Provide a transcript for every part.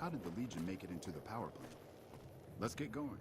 How did the Legion make it into the power plant? Let's get going.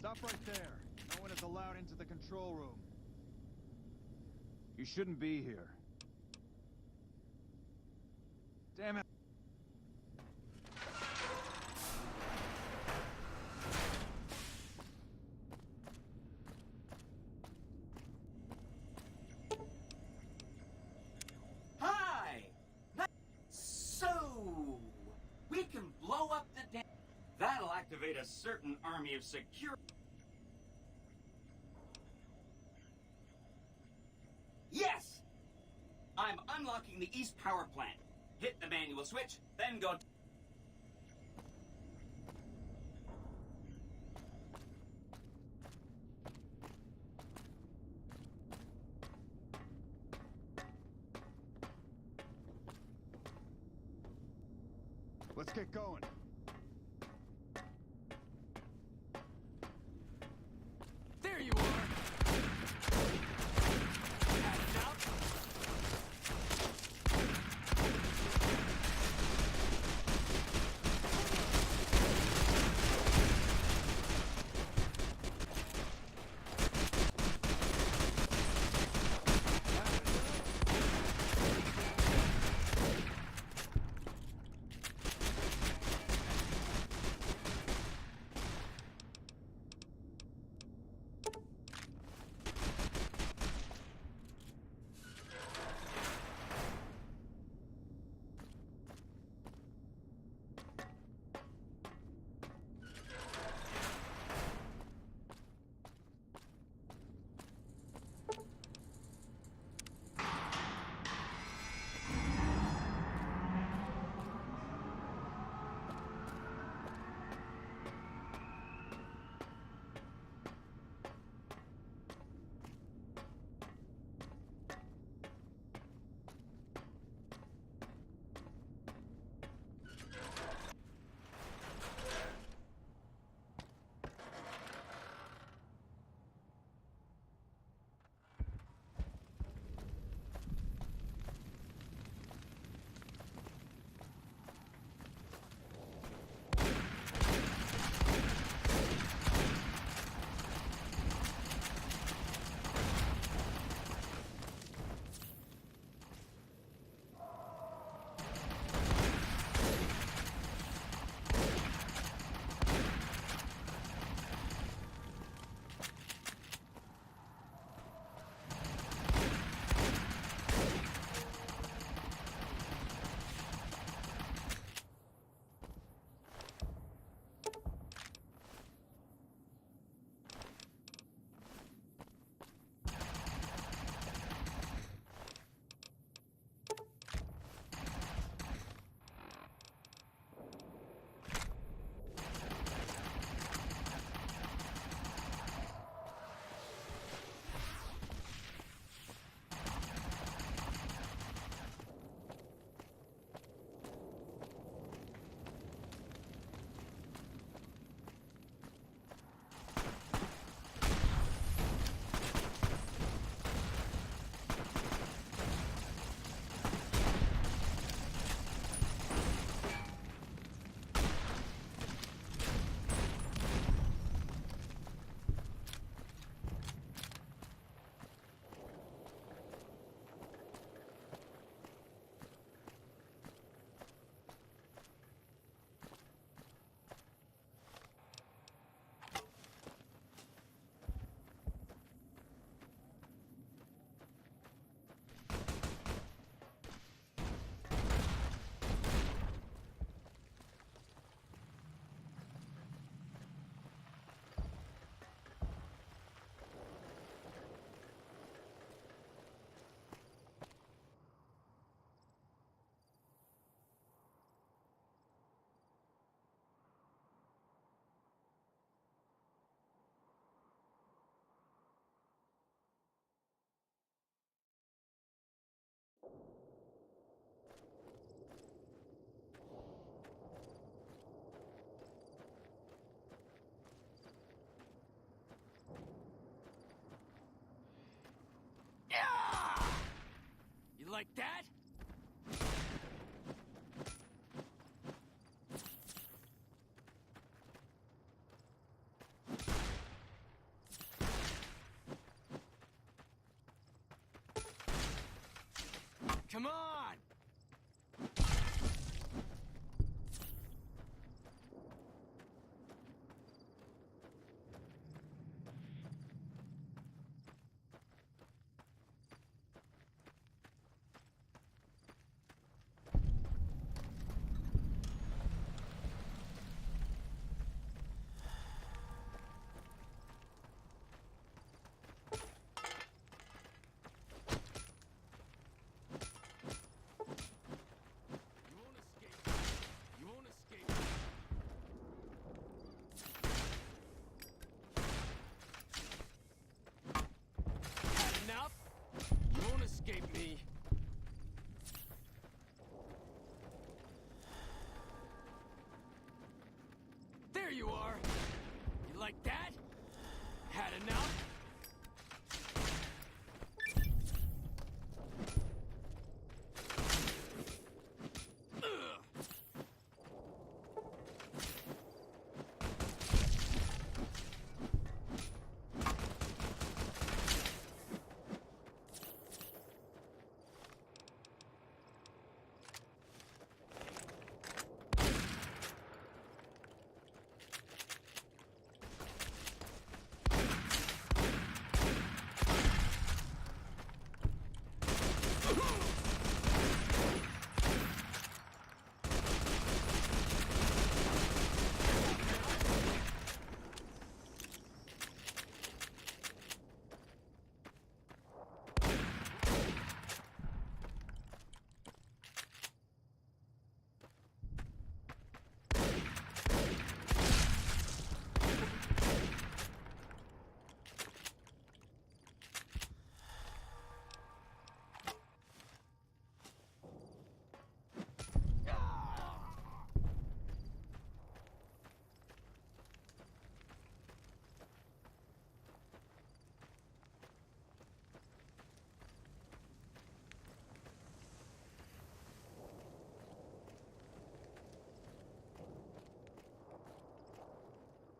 Stop right there. No one is allowed into the control room. You shouldn't be here. Damn it. Hi! So, we can blow up the dam. That'll activate a certain army of security. Yes! I'm unlocking the East Power Plant. Hit the manual switch, then go... Let's get going. There you are! Come on! Escape me. There you are. You like that? Had enough?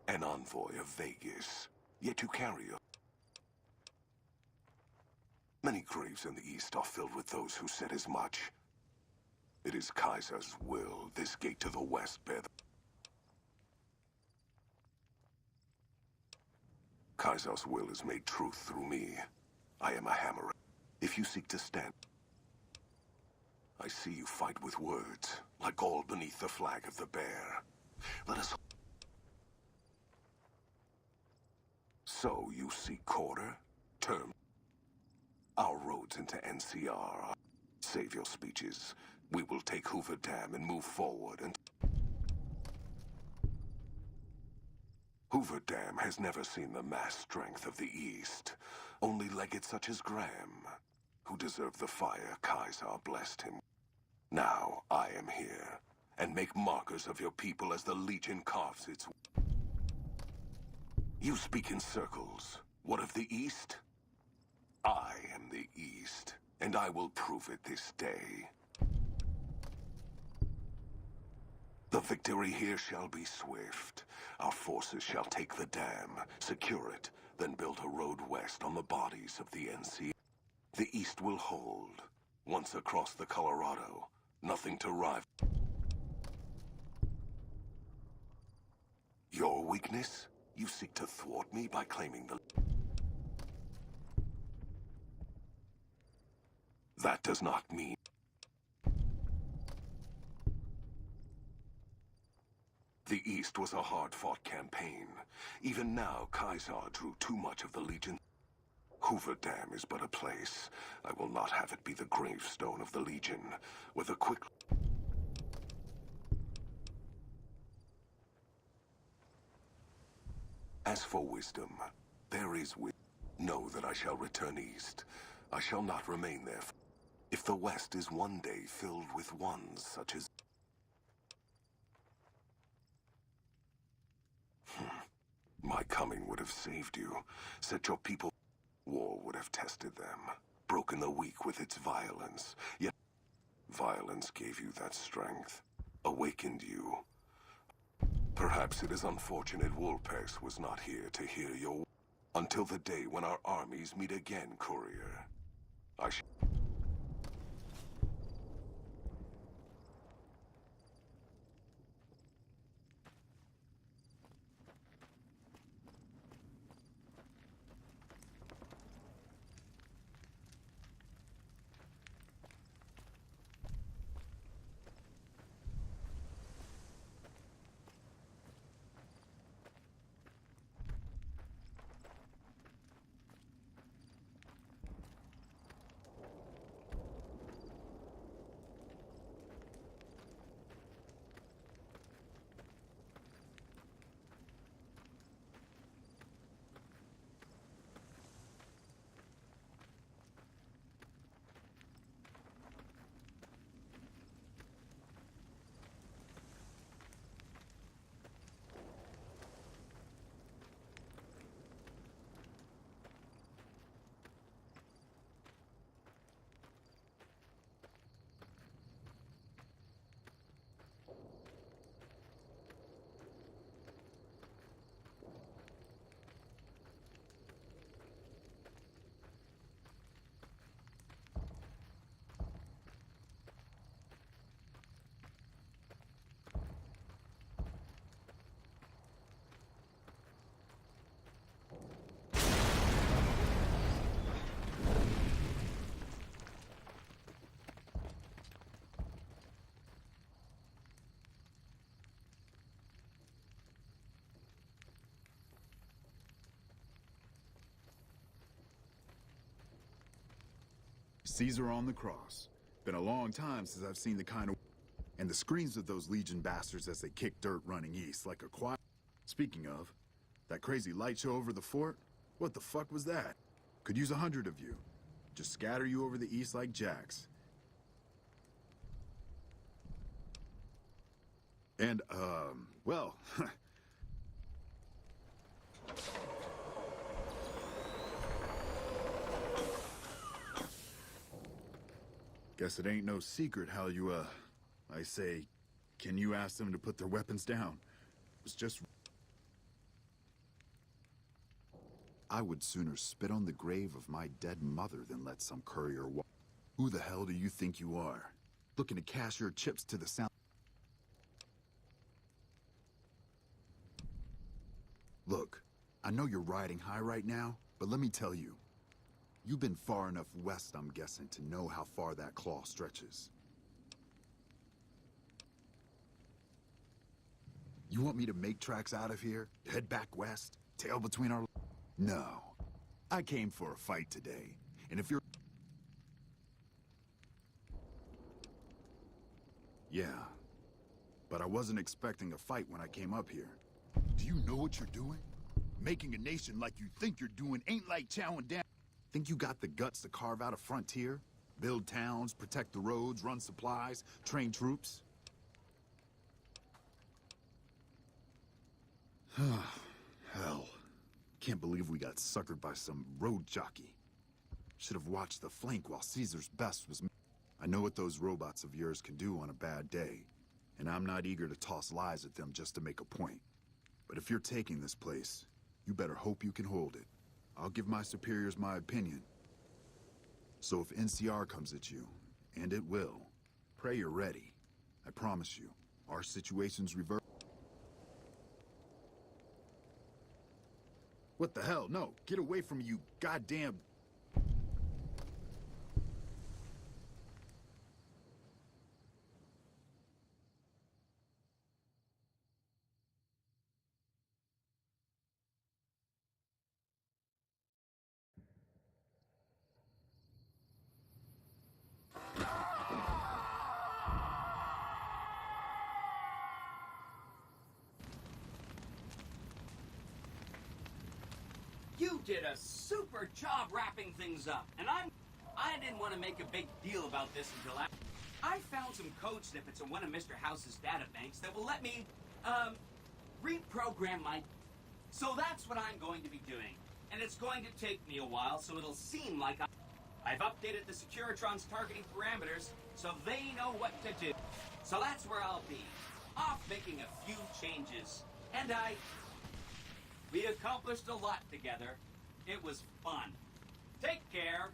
An envoy of Vegas, yet you carry a... Many graves in the East are filled with those who said as much. It is Kaiser's will this gate to the west bear the... Kaiser's will is made truth through me. I am a hammer. If you seek to stand... I see you fight with words, like all beneath the flag of the bear. Let us... So you seek quarter, term. Our roads into NCR. Save your speeches. We will take Hoover Dam and move forward and... Hoover Dam has never seen the mass strength of the East. Only legates such as Graham, who deserve the fire Kaiser blessed him. Now I am here, and make markers of your people as the Legion carves its... You speak in circles. What of the East? I am the East, and I will prove it this day. The victory here shall be swift. Our forces shall take the dam, secure it, then build a road west on the bodies of the NC. The East will hold. Once across the Colorado, nothing to rival. Your weakness? You seek to thwart me by claiming the... That does not mean... The East was a hard-fought campaign. Even now, Kaiser drew too much of the Legion. Hoover Dam is but a place. I will not have it be the gravestone of the Legion, with a quick... As for wisdom, there is wisdom. Know that I shall return east. I shall not remain there. If the West is one day filled with ones such as... My coming would have saved you, set your people... War would have tested them, broken the weak with its violence. Yet violence gave you that strength, awakened you. Perhaps it is unfortunate Wolpex was not here to hear your... Until the day when our armies meet again, Courier. Caesar on the cross. Been a long time since I've seen the kind of... And the screams of those Legion bastards as they kick dirt running east like a choir. Speaking of, that crazy light show over the fort? What the fuck was that? Could use 100 of you. Just scatter you over the east like jacks. And, well... Guess it ain't no secret how you, I say, can you ask them to put their weapons down? It's just... I would sooner spit on the grave of my dead mother than let some courier walk. Who the hell do you think you are? Looking to cash your chips to the sound... Look, I know you're riding high right now, but let me tell you. You've been far enough west, I'm guessing, to know how far that claw stretches. You want me to make tracks out of here? Head back west? Tail between our... No. I came for a fight today. And if you're... Yeah. But I wasn't expecting a fight when I came up here. Do you know what you're doing? Making a nation like you think you're doing ain't like chowing down. Think you got the guts to carve out a frontier? Build towns, protect the roads, run supplies, train troops? Hell. Can't believe we got suckered by some road jockey. Should have watched the flank while Caesar's best was... I know what those robots of yours can do on a bad day, and I'm not eager to toss lies at them just to make a point. But if you're taking this place, you better hope you can hold it. I'll give my superiors my opinion. So if NCR comes at you, and it will, pray you're ready. I promise you, our situation's reversed. What the hell? No, get away from me, you goddamn... You did a super job wrapping things up, and I didn't want to make a big deal about this until I found some code snippets in one of Mr. House's databanks that will let me, reprogram my... So that's what I'm going to be doing, and it's going to take me a while, so it'll seem like I've updated the Securitron's targeting parameters so they know what to do. So that's where I'll be, off making a few changes, and we accomplished a lot together. It was fun. Take care.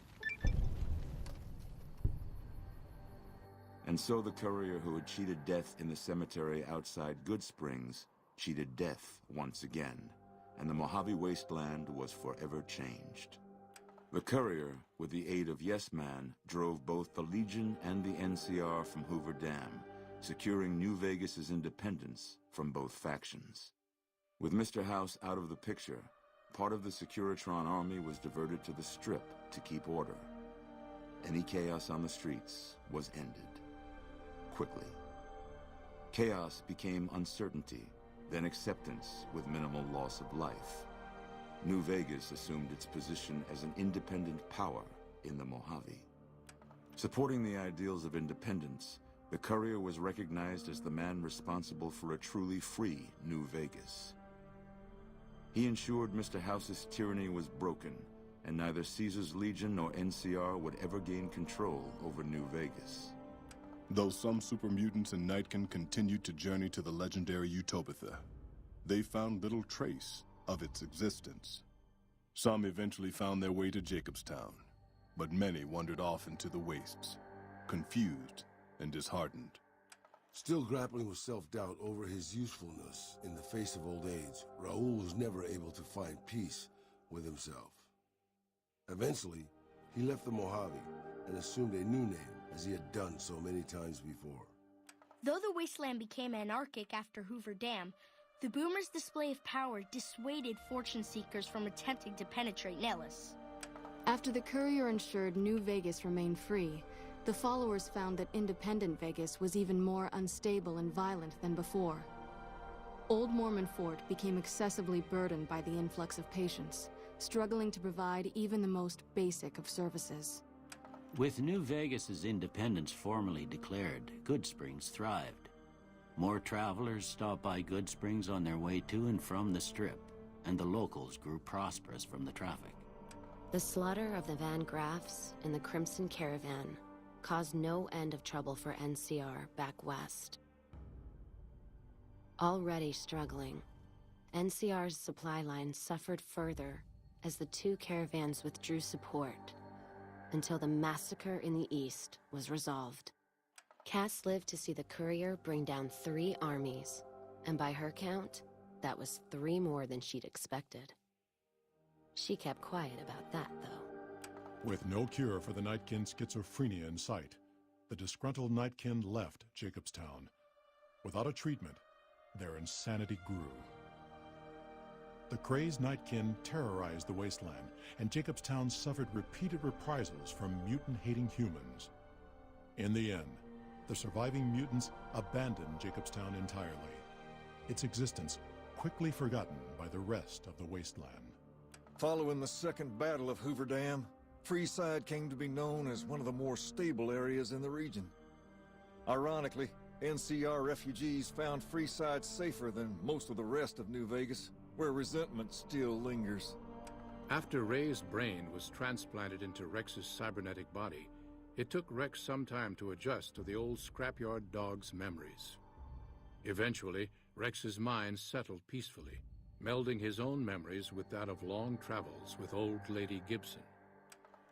And so the courier who had cheated death in the cemetery outside Good Springs cheated death once again, and the Mojave wasteland was forever changed. The courier, with the aid of Yes Man, drove both the Legion and the NCR from Hoover Dam, securing New Vegas's independence from both factions. With Mr. House out of the picture, part of the Securitron army was diverted to the Strip to keep order. Any chaos on the streets was ended. Quickly. Chaos became uncertainty, then acceptance with minimal loss of life. New Vegas assumed its position as an independent power in the Mojave. Supporting the ideals of independence, the courier was recognized as the man responsible for a truly free New Vegas. He ensured Mr. House's tyranny was broken, and neither Caesar's Legion nor NCR would ever gain control over New Vegas. Though some super mutants in Nightkin continued to journey to the legendary Utopia, they found little trace of its existence. Some eventually found their way to Jacobstown, but many wandered off into the wastes, confused and disheartened. Still grappling with self-doubt over his usefulness in the face of old age, Raul was never able to find peace with himself. Eventually, he left the Mojave and assumed a new name, as he had done so many times before. Though the wasteland became anarchic after Hoover Dam, the Boomers' display of power dissuaded fortune seekers from attempting to penetrate Nellis. After the courier ensured New Vegas remained free, the followers found that independent Vegas was even more unstable and violent than before. Old Mormon Fort became excessively burdened by the influx of patients, struggling to provide even the most basic of services. With New Vegas's independence formally declared, Goodsprings thrived. More travelers stopped by Goodsprings on their way to and from the Strip, and the locals grew prosperous from the traffic. The slaughter of the Van Graffs and the Crimson Caravan caused no end of trouble for NCR back west. Already struggling, NCR's supply line suffered further as the two caravans withdrew support until the massacre in the east was resolved. Cass lived to see the courier bring down 3 armies, and by her count, that was 3 more than she'd expected. She kept quiet about that, though. With no cure for the Nightkin schizophrenia in sight, the disgruntled Nightkin left Jacobstown. Without a treatment, their insanity grew. The crazed Nightkin terrorized the wasteland, and Jacobstown suffered repeated reprisals from mutant-hating humans. In the end, the surviving mutants abandoned Jacobstown entirely, its existence quickly forgotten by the rest of the wasteland. Following the Second Battle of Hoover Dam, Freeside came to be known as one of the more stable areas in the region. Ironically, NCR refugees found Freeside safer than most of the rest of New Vegas, where resentment still lingers. After Ray's brain was transplanted into Rex's cybernetic body, it took Rex some time to adjust to the old scrapyard dog's memories. Eventually, Rex's mind settled peacefully, melding his own memories with that of long travels with old Lady Gibson.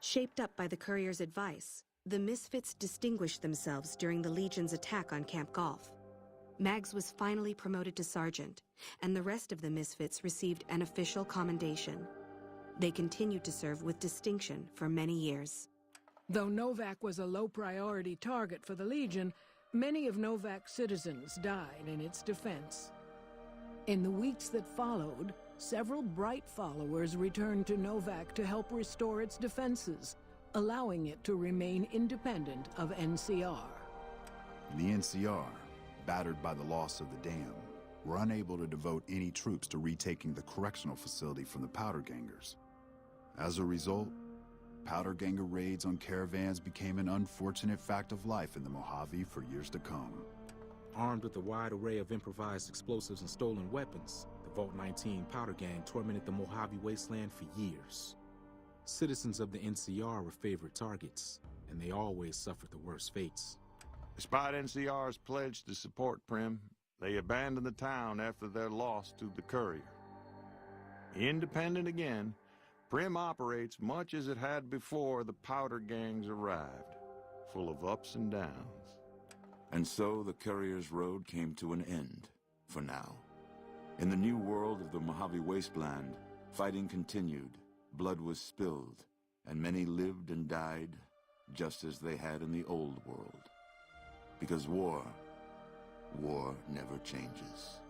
Shaped up by the courier's advice, the Misfits distinguished themselves during the Legion's attack on Camp Golf. Mags was finally promoted to sergeant, and the rest of the Misfits received an official commendation. They continued to serve with distinction for many years. Though Novak was a low-priority target for the Legion, many of Novak's citizens died in its defense. In the weeks that followed, several bright followers returned to Novak to help restore its defenses, allowing it to remain independent of NCR. The NCR, battered by the loss of the dam, were unable to devote any troops to retaking the correctional facility from the Powder Gangers. As a result, Powder Ganger raids on caravans became an unfortunate fact of life in the Mojave for years to come. Armed with a wide array of improvised explosives and stolen weapons, the Vault 19 Powder Gang tormented the Mojave wasteland for years. Citizens of the NCR were favorite targets, and they always suffered the worst fates. Despite NCR's pledge to support Prim, they abandoned the town after their loss to the courier. Independent again, Prim operates much as it had before the Powder Gangs arrived, full of ups and downs. And so the courier's road came to an end, for now. In the new world of the Mojave Wasteland, fighting continued, blood was spilled, and many lived and died just as they had in the old world. Because war never changes.